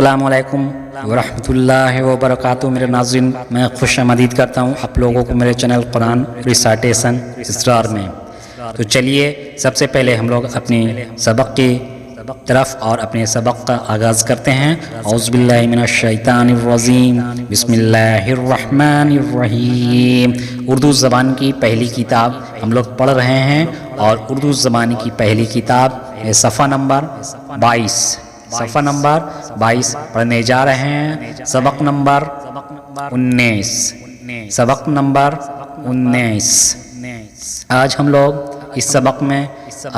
السلام علیکم ورحمۃ اللہ وبرکاتہ۔ میرے ناظرین، میں خوش آمدید کرتا ہوں آپ لوگوں کو میرے چینل قرآن ریسائٹیشن اسرار میں۔ تو چلیے سب سے پہلے ہم لوگ اپنی سبق کی طرف اور اپنے سبق کا آغاز کرتے ہیں۔ اعوذ باللہ من الشیطان الرجیم، بسم اللہ الرحمن الرحیم۔ اردو زبان کی پہلی کتاب ہم لوگ پڑھ رہے ہیں، اور اردو زبان کی پہلی کتاب صفحہ نمبر 22 پڑھنے جا رہے ہیں۔ سبق نمبر 19۔ آج ہم لوگ اس سبق میں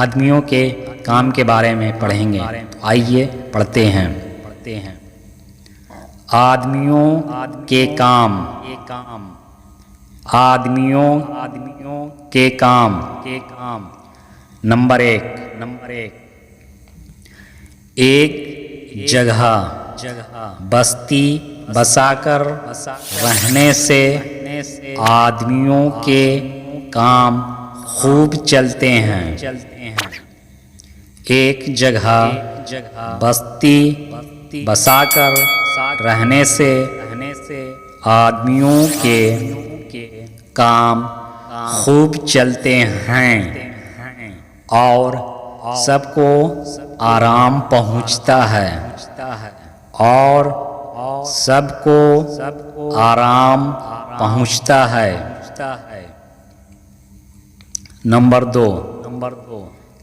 آدمیوں کے کام کے بارے میں پڑھیں گے۔ آئیے پڑھتے ہیں۔ آدمیوں کے کام۔ آدمیوں کے کام۔ نمبر 1، ایک جگہ بستی بسا کر رہنے سے آدمیوں کے کام خوب چلتے ہیں۔ ایک جگہ بستی بسا کر رہنے سے آدمیوں کے کام خوب چلتے ہیں، اور سب کو آرام پہنچتا ہے۔ اور سب کو آرام پہنچتا ہے۔ نمبر 2،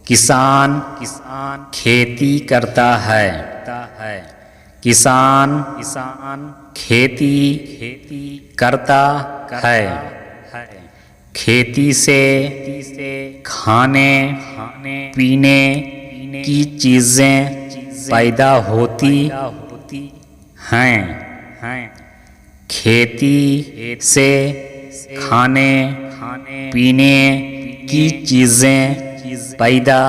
کسان کھیتی کرتا ہے۔ کسان کھیتی کرتا ہے۔ کھیتی سے کھانے پینے کی چیزیں پیدا ہوتی ہیں۔ کھیتی سے کھانے پینے کی چیزیں پیدا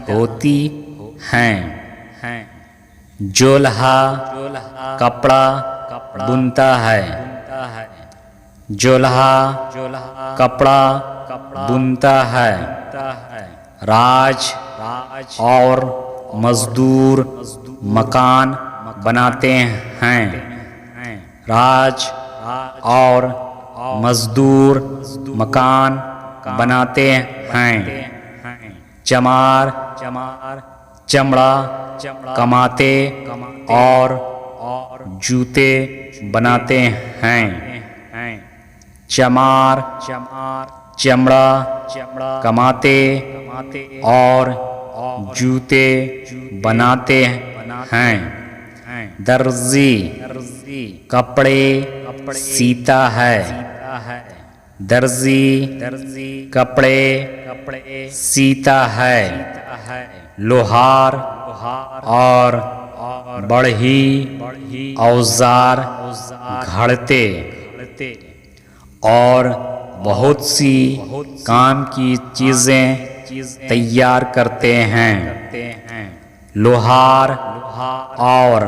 ہوتی ہیں۔ جولہا کپڑا بنتا ہے۔ جولہا کپڑا بنتا ہے۔ راج اور مزدور مکان بناتے ہیں۔ راج اور مزدور مکان بناتے ہیں۔ چمار چمڑا کماتے اور جوتے بناتے ہیں۔ چمار چمڑا کماتے اور جوتے بناتے ہیں۔ درزی کپڑے سیتا ہے۔ درزی کپڑے سیتا ہے۔ لوہار اور بڑھی اوزار گھڑتے اور بہت سی کام کی چیزیں تیار کرتے ہیں۔ لوہار اور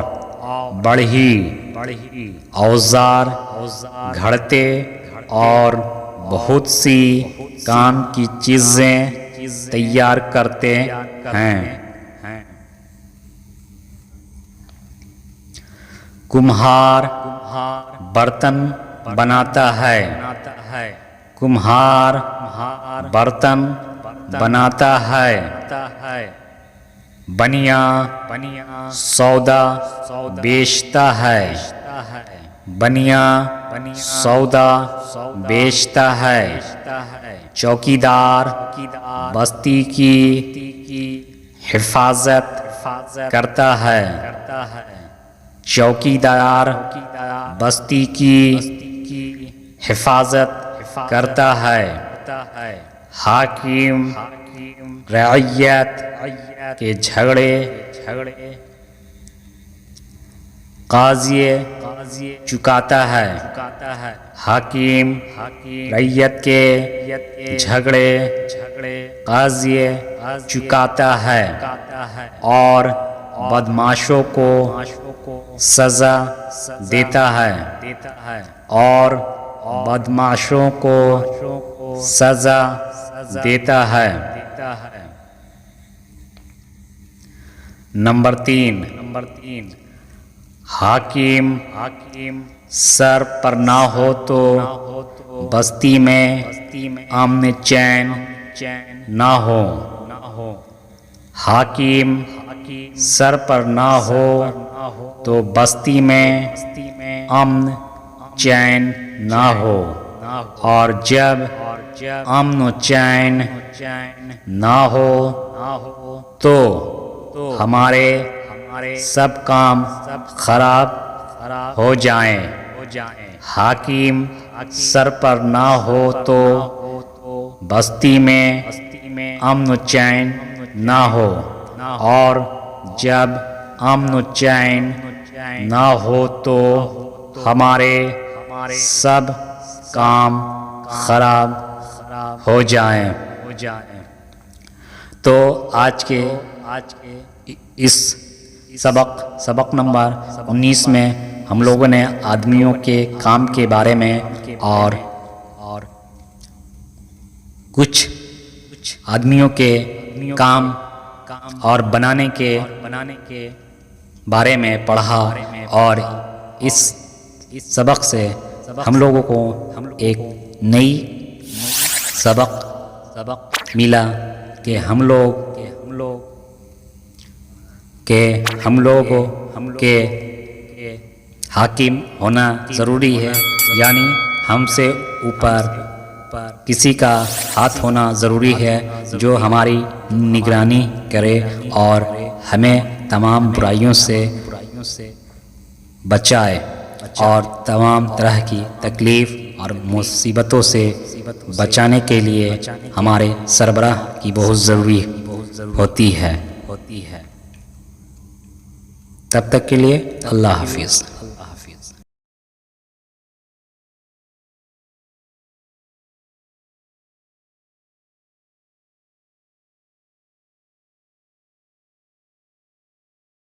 بڑھی اوزار گھڑتے اور بہت سی کام کی چیزیں تیار کرتے ہیں۔ کمہار برتن بناتا ہے۔ کمہار برتن بناتا ہے۔ بنیا سودا بیچتا ہے۔ بنیا سودا بیچتا ہے۔ چوکیدار بستی کی حفاظت کرتا ہے۔ چوکیدار بستی کی حفاظت کرتا ہے۔ حاکم رعیت کے جھگڑے قاضی چکاتا ہے۔ حاکم رعیت کے جھگڑے قاضی چکاتا ہے، اور بدمعاشوں کو سزا دیتا ہے۔ اور بدمعاشوں کو سزا دیتا ہے۔ نمبر 3، حاکم سر پر نہ ہو تو بستی میں امن چین نہ ہو۔ حاکم سر پر نہ ہو تو بستی میں امن چین نہ ہو، اور جب امن و چین نہ ہو تو ہمارے سب کام خراب ہو جائیں۔ حاکم سر پر نہ ہو تو بستی میں امن و چین نہ ہو، اور جب امن و چین نہ ہو تو ہمارے سب کام خراب ہو جائیں۔ تو آج کے اس سبق نمبر 19 میں ہم لوگوں نے آدمیوں کے کام کے بارے میں اور کچھ آدمیوں کے کام اور بنانے کے بارے میں پڑھا، اور اس سبق سے ہم لوگوں کو ایک نئی سبق ملا کہ ہم لوگ کے حاکم ہونا ضروری ہے، یعنی ہم سے اوپر کسی کا ہاتھ ہونا ضروری ہے جو ہماری نگرانی کرے اور ہمیں تمام برائیوں سے بچائے، اور تمام طرح کی تکلیف اور مصیبتوں سے بچانے کے لیے ہمارے سربراہ کی بہت ضروری ہوتی ہے۔ تب تک کے لیے اللہ حافظ۔